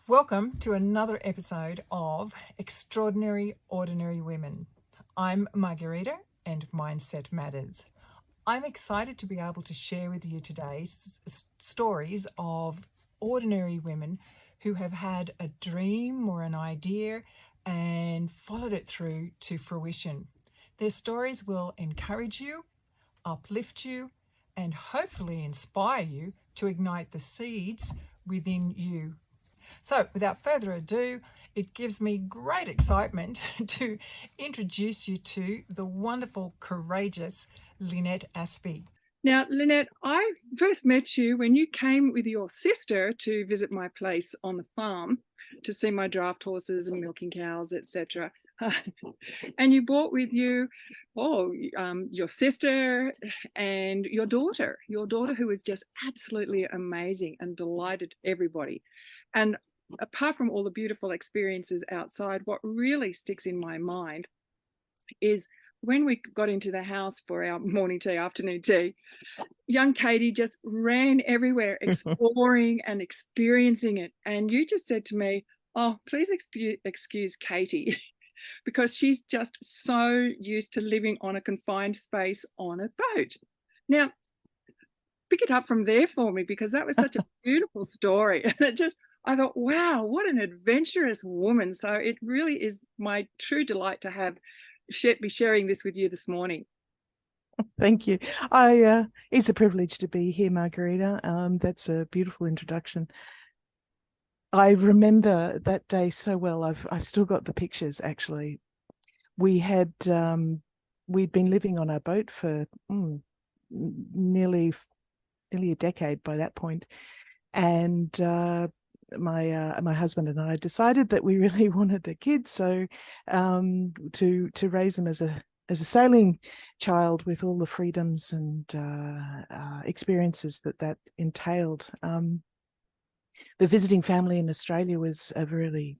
Welcome to another episode of Extraordinary Ordinary Women. I'm Margarita and Mindset Matters. I'm excited to be able to share with you today stories of ordinary women who have had a dream or an idea and followed it through to fruition. Their stories will encourage you, uplift you, and hopefully inspire you to ignite the seeds within you. So, without further ado, it gives me great excitement to introduce you to the wonderful, courageous Lynette Aspey. Now, Lynette, I first met you when you came with your sister to visit my place on the farm to see my draft horses and milking cows, etc. And you brought with you, your sister and your daughter who was just absolutely amazing and delighted everybody. And apart from all the beautiful experiences outside, what really sticks in my mind is when we got into the house for our morning tea, afternoon tea, young Katie just ran everywhere, exploring and experiencing it. And you just said to me, "Oh, please excuse Katie," because she's just so used to living on a confined space on a boat. Now, pick it up from there for me, because that was such a beautiful story. And I thought, wow, what an adventurous woman. So it really is my true delight to be sharing this with you this morning. Thank you. It's a privilege to be here, Margarita. That's a beautiful introduction. I remember that day so well. I've still got the pictures. Actually, we'd been living on our boat for nearly a decade by that point, and my husband and I decided that we really wanted a kid, so to raise them as a sailing child with all the freedoms and experiences that entailed. But visiting family in Australia was a really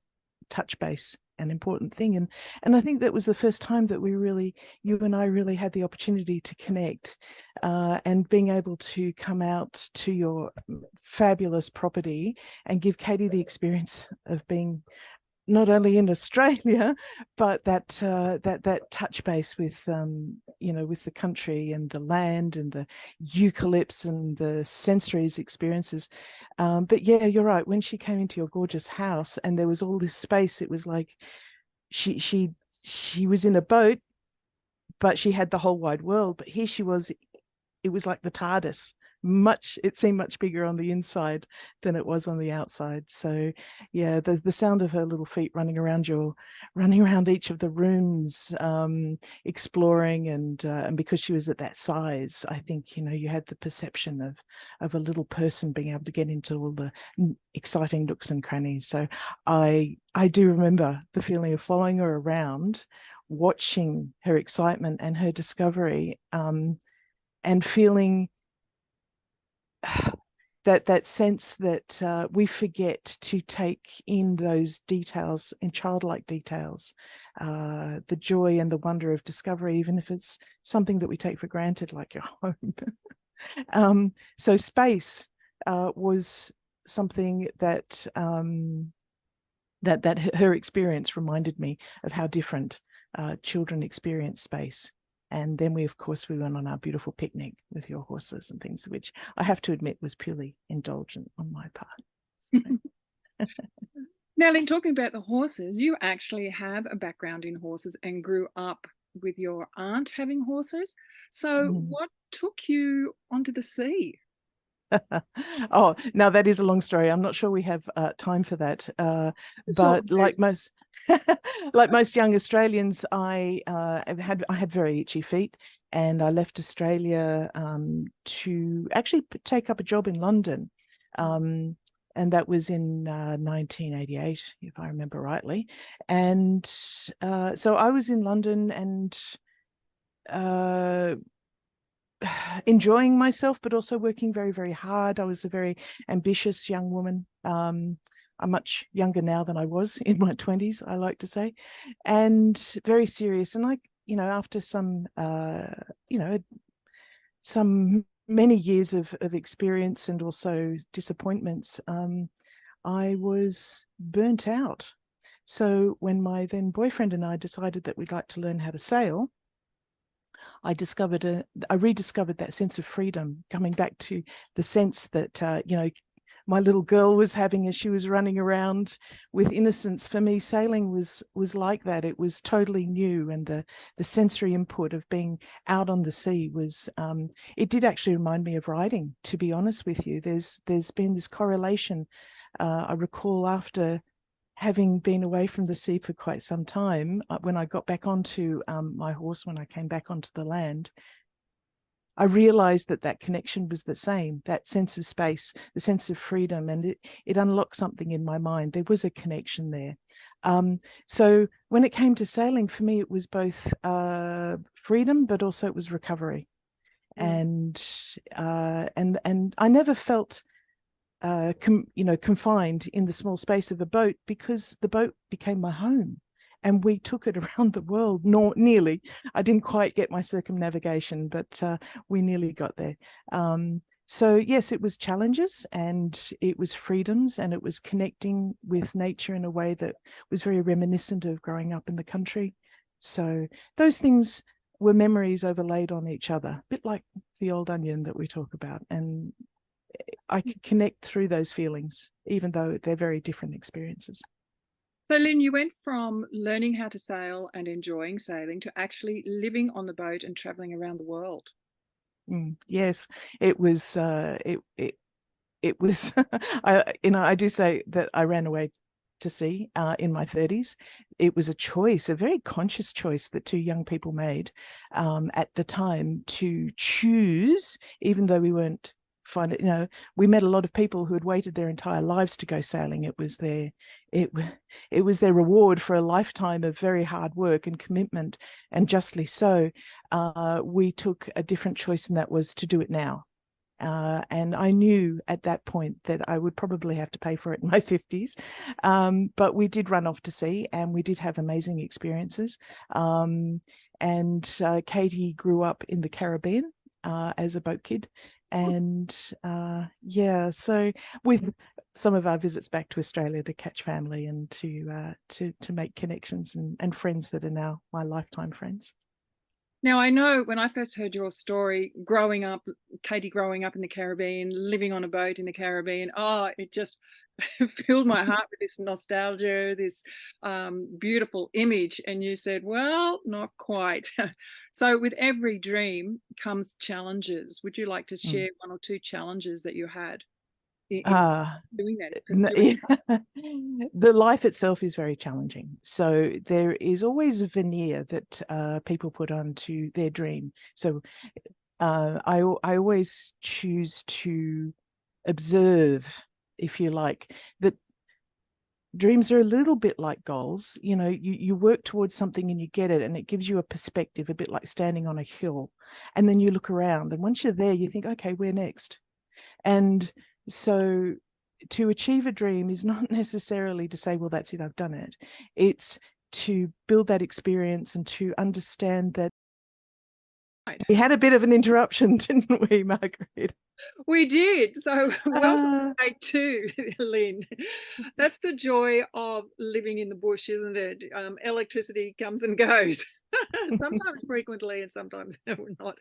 touch base and important thing. And I think that was the first time that you and I really had the opportunity to connect, and being able to come out to your fabulous property and give Katie the experience of being not only in Australia, but that touch base with with the country and the land and the eucalypts and the sensories experiences. But yeah, you're right. When she came into your gorgeous house and there was all this space, it was like she was in a boat, but she had the whole wide world. But here she was. It was like the TARDIS. It seemed much bigger on the inside than it was on the outside. So yeah, the sound of her little feet running around each of the rooms, exploring, and because she was at that size, I think you had the perception of a little person being able to get into all the exciting nooks and crannies. So I do remember the feeling of following her around, watching her excitement and her discovery, and feeling that sense that we forget to take in those details, in childlike details, the joy and the wonder of discovery, even if it's something that we take for granted, like your home. So space was something that her experience reminded me of how different children experience space. And then we went on our beautiful picnic with your horses and things, which I have to admit was purely indulgent on my part. So. Now, in talking about the horses, you actually have a background in horses and grew up with your aunt having horses. So what took you onto the sea? Oh, now that is a long story. I'm not sure we have time for that. But like most like most young Australians, I had very itchy feet, and I left Australia to actually take up a job in London. And that was in 1988, if I remember rightly. And so I was in London and enjoying myself, but also working very, very hard. I was a very ambitious young woman. I'm much younger now than I was in my 20s, I like to say, and very serious. And after some many years of experience and also disappointments, I was burnt out. So when my then boyfriend and I decided that we'd like to learn how to sail, I rediscovered that sense of freedom, coming back to the sense that, my little girl was having as she was running around with innocence. For me, sailing was like that. It was totally new, and the sensory input of being out on the sea was, it did actually remind me of riding, to be honest with you. There's been this correlation. I recall after having been away from the sea for quite some time, when I got back onto my horse, when I came back onto the land, I realized that connection was the same, that sense of space, the sense of freedom, and it unlocked something in my mind. There was a connection there. So when it came to sailing, for me, it was both freedom, but also it was recovery. And I never felt confined in the small space of a boat, because the boat became my home. And we took it around the world, nearly. I didn't quite get my circumnavigation, but we nearly got there. So yes, it was challenges, and it was freedoms, and it was connecting with nature in a way that was very reminiscent of growing up in the country. So those things were memories overlaid on each other, a bit like the old onion that we talk about. And I could connect through those feelings, even though they're very different experiences. So, Lynn, you went from learning how to sail and enjoying sailing to actually living on the boat and traveling around the world. Yes, it was. It was. I do say that I ran away to sea in my 30s. It was a choice, a very conscious choice that two young people made at the time, to choose, even though we weren't. We met a lot of people who had waited their entire lives to go sailing. It was their reward for a lifetime of very hard work and commitment, and justly so. We took a different choice, and that was to do it now. And I knew at that point that I would probably have to pay for it in my 50s. But we did run off to sea, and we did have amazing experiences. And Katie grew up in the Caribbean as a boat kid. And so with some of our visits back to Australia to catch family and to make connections and friends that are now my lifetime friends. Now, I know when I first heard your story, Katie growing up in the Caribbean, living on a boat in the Caribbean, it just filled my heart with this nostalgia, this beautiful image. And you said, well, not quite. So with every dream comes challenges. Would you like to share one or two challenges that you had in doing that? The life itself is very challenging. So there is always a veneer that people put onto their dream. So I always choose to observe, if you like, that dreams are a little bit like goals. You work towards something and you get it, and it gives you a perspective, a bit like standing on a hill. And then you look around, and once you're there, you think, okay, where next? And so to achieve a dream is not necessarily to say, well, that's it, I've done it. It's to build that experience and to understand that. We had a bit of an interruption, didn't we, Margaret? We did. So welcome to day 2, Lynn. That's the joy of living in the bush, isn't it? Electricity comes and goes, sometimes frequently and sometimes not.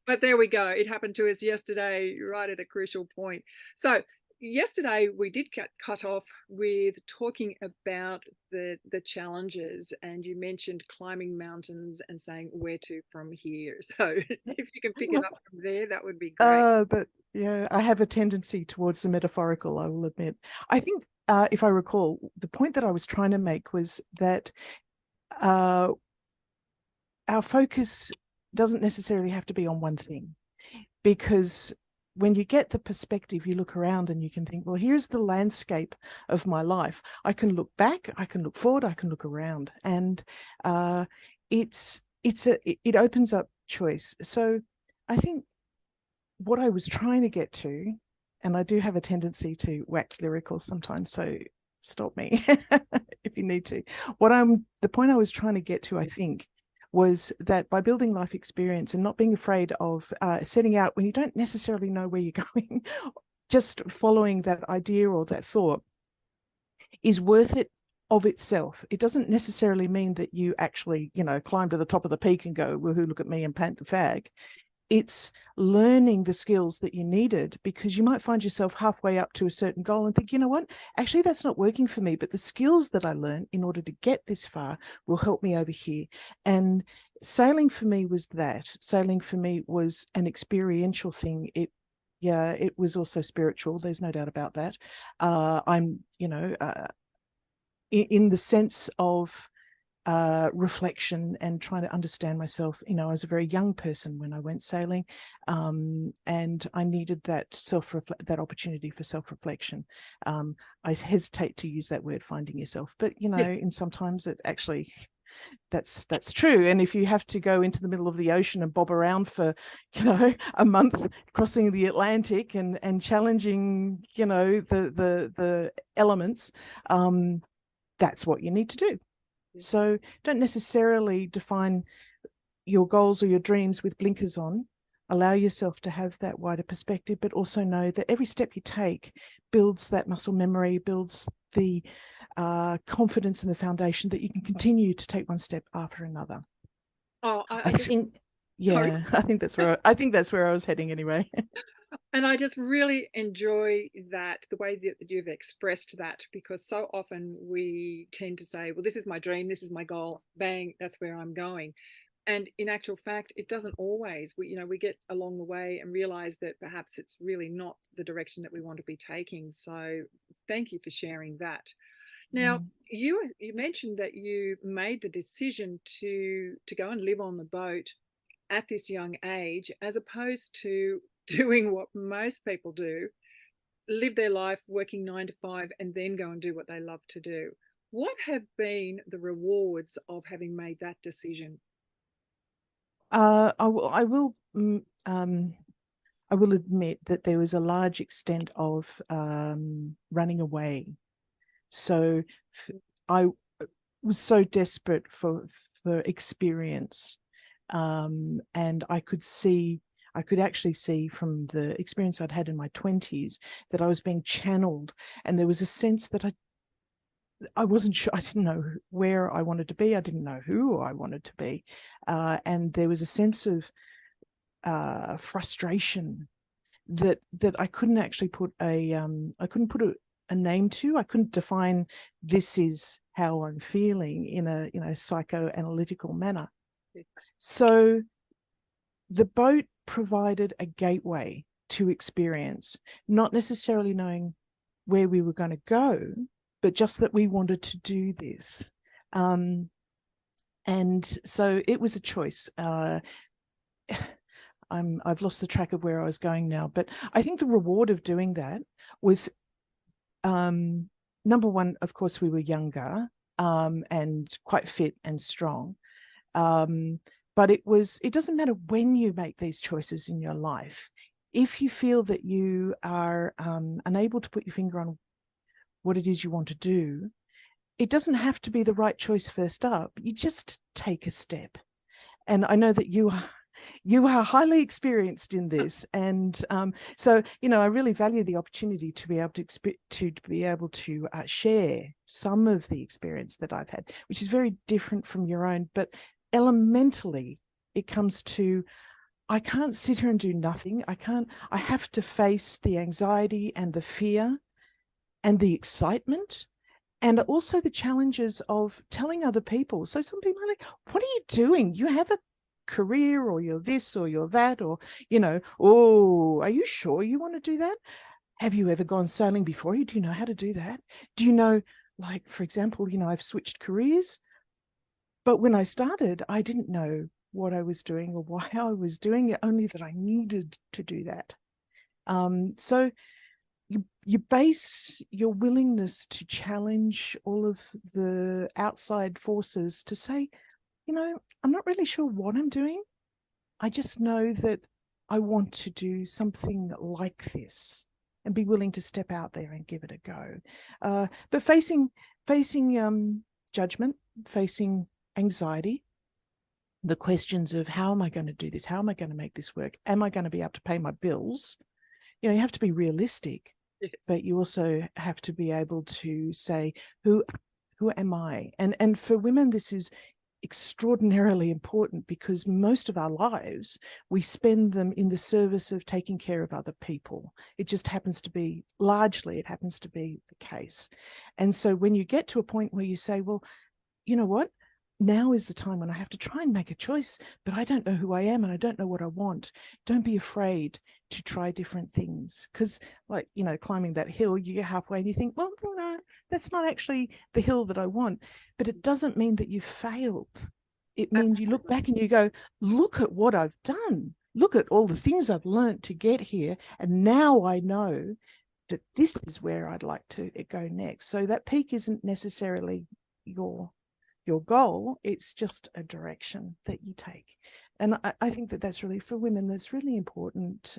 But there we go. It happened to us yesterday, right at a crucial point. So yesterday we did cut off with talking about the challenges, and you mentioned climbing mountains and saying where to from here. So if you can pick it up from there, that would be great. But yeah, I have a tendency towards the metaphorical, I will admit. I think if I recall, the point that I was trying to make was that our focus doesn't necessarily have to be on one thing, because when you get the perspective, you look around and you can think, well, here's the landscape of my life. I can look back, I can look forward, I can look around, and it opens up choice. So I think what I was trying to get to, and I do have a tendency to wax lyrical sometimes, so stop me if you need to. The point I was trying to get to, I think, was that by building life experience and not being afraid of setting out when you don't necessarily know where you're going, just following that idea or that thought, is worth it of itself. It doesn't necessarily mean that you actually, climb to the top of the peak and go, woohoo, look at me and pant the fag. It's learning the skills that you needed, because you might find yourself halfway up to a certain goal and think, you know what, actually that's not working for me, but the skills that I learned in order to get this far will help me over here. And sailing for me was that. Sailing for me was an experiential thing. It was also spiritual. There's no doubt about that. I'm, in the sense of reflection and trying to understand myself. I was a very young person when I went sailing, and I needed that that opportunity for self-reflection. I hesitate to use that word, finding yourself, but Yes. and sometimes it actually, that's true. And if you have to go into the middle of the ocean and bob around for a month, crossing the Atlantic and challenging the elements, that's what you need to do. So don't necessarily define your goals or your dreams with blinkers on. Allow yourself to have that wider perspective, but also know that every step you take builds that muscle memory, builds the confidence and the foundation that you can continue to take one step after another. Oh, I think that's where I was heading anyway. And I just really enjoy that, the way that you've expressed that, because so often we tend to say, well, this is my dream, this is my goal, bang, that's where I'm going. And in actual fact, it doesn't always. We get along the way and realize that perhaps it's really not the direction that we want to be taking. So thank you for sharing that. Now, you mentioned that you made the decision to go and live on the boat at this young age, as opposed to doing what most people do, live their life working 9 to 5 and then go and do what they love to do. What have been the rewards of having made that decision? I will admit that there was a large extent of running away. So I was so desperate for experience, and I could actually see from the experience I'd had in my 20s that I was being channeled, and there was a sense that I wasn't sure. I didn't know where I wanted to be. I didn't know who I wanted to be, and there was a sense of frustration that I couldn't actually put a name to. I couldn't define, this is how I'm feeling in a psychoanalytical manner. So the boat provided a gateway to experience, not necessarily knowing where we were going to go, but just that we wanted to do this. And so it was a choice. I've lost the track of where I was going now, but I think the reward of doing that was, number one, of course, we were younger and quite fit and strong. But it doesn't matter when you make these choices in your life. If you feel that you are unable to put your finger on what it is you want to do, it doesn't have to be the right choice first up. You just take a step. And I know that you are highly experienced in this, and so I really value the opportunity to be able to share some of the experience that I've had, which is very different from your own. But elementally, it comes to, I can't sit here and do nothing. I have to face the anxiety and the fear and the excitement, and also the challenges of telling other people. So some people are like, what are you doing? You have a career, or you're this, or you're that, or, oh, are you sure you want to do that? Have you ever gone sailing before? Do you know how to do that? Do you know, like, for example, I've switched careers, but when I started, I didn't know what I was doing or why I was doing it, only that I needed to do that. So you base your willingness to challenge all of the outside forces to say, I'm not really sure what I'm doing. I just know that I want to do something like this, and be willing to step out there and give it a go. But facing judgment, facing anxiety, the questions of, how am I going to do this? How am I going to make this work? Am I going to be able to pay my bills? You have to be realistic. Yes. but you also have to be able to say, who am I? And for women, this is extraordinarily important, because most of our lives we spend them in the service of taking care of other people. It just happens to be, largely it happens to be the case. And so when you get to a point where you say, well, you know what, now is the time when I have to try and make a choice, but I don't know who I am and I don't know what I want. Don't be afraid to try different things, because, like, you know, climbing that hill, you get halfway and you think, well, no, that's not actually the hill that I want. But it doesn't mean that you've failed. It means you look back and you go, look at what I've done. Look at all the things I've learned to get here. And now I know that this is where I'd like to go next. So that peak isn't necessarily your goal, it's just a direction that you take. And I think that that's really, for women, that's really important,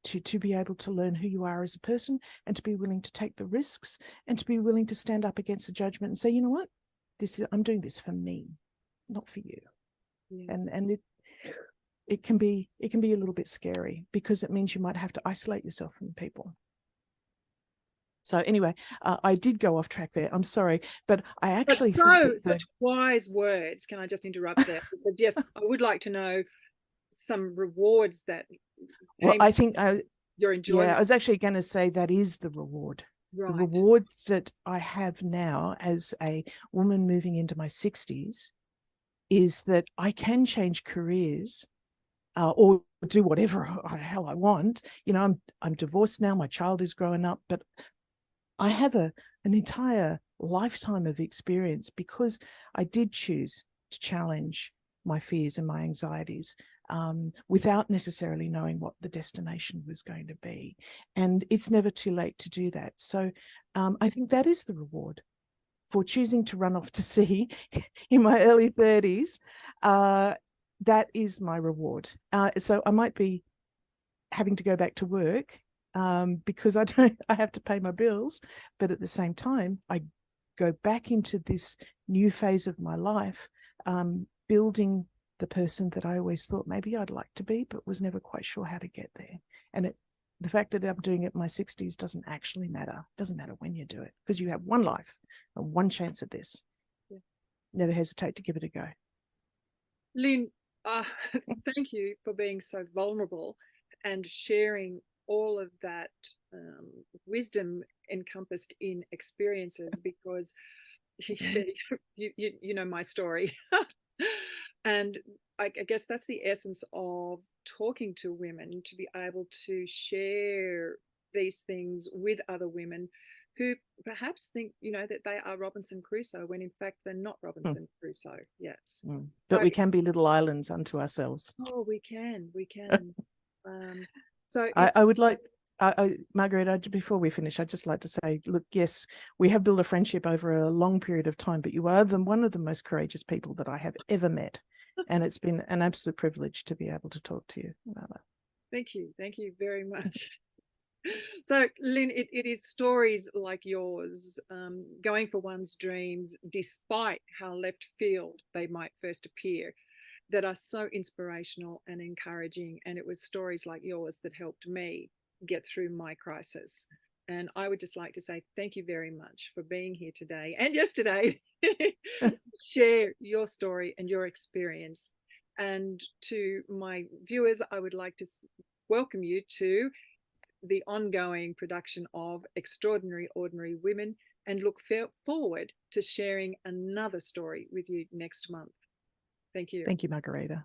to be able to learn who you are as a person, and to be willing to take the risks, and to be willing to stand up against the judgment and say, you know what, I'm doing this for me, not for you. Yeah. And it can be a little bit scary, because it means you might have to isolate yourself from people. So anyway, I did go off track there. I'm sorry, but I actually think that such wise words. Can I just interrupt there? Because yes, I would like to know some rewards that. Well, I think you're enjoying. Yeah, I was actually going to say that is the reward. Right. The reward that I have now as a woman moving into my 60s is that I can change careers, or do whatever hell I want. You know, I'm divorced now. My child is growing up, but I have an entire lifetime of experience, because I did choose to challenge my fears and my anxieties, without necessarily knowing what the destination was going to be. And it's never too late to do that. So I think that is the reward for choosing to run off to sea in my early 30s. That is my reward. So I might be having to go back to work, because I have to pay my bills, but at the same time, I go back into this new phase of my life, building the person that I always thought maybe I'd like to be, but was never quite sure how to get there. And the fact that I'm doing it in my 60s doesn't actually matter. It doesn't matter when you do it, because you have one life and one chance at this. Yeah. Never hesitate to give it a go. Lynn, thank you for being so vulnerable and sharing all of that wisdom encompassed in experiences, because you know my story. And I guess that's the essence of talking to women, to be able to share these things with other women who perhaps think, you know, that they are Robinson Crusoe, when in fact they're not Robinson Crusoe. Yes. But we can be little islands unto ourselves. Oh, we can. So I would like, Margaret, before we finish, I'd just like to say, look, yes, we have built a friendship over a long period of time, but you are one of the most courageous people that I have ever met. And it's been an absolute privilege to be able to talk to you about that. Thank you. Thank you very much. So, Lynn, it is stories like yours, going for one's dreams, despite how left field they might first appear, that are so inspirational and encouraging. And it was stories like yours that helped me get through my crisis. And I would just like to say thank you very much for being here today and yesterday. Share your story and your experience. And to my viewers, I would like to welcome you to the ongoing production of Extraordinary Ordinary Women, and look forward to sharing another story with you next month. Thank you. Thank you, Margarita.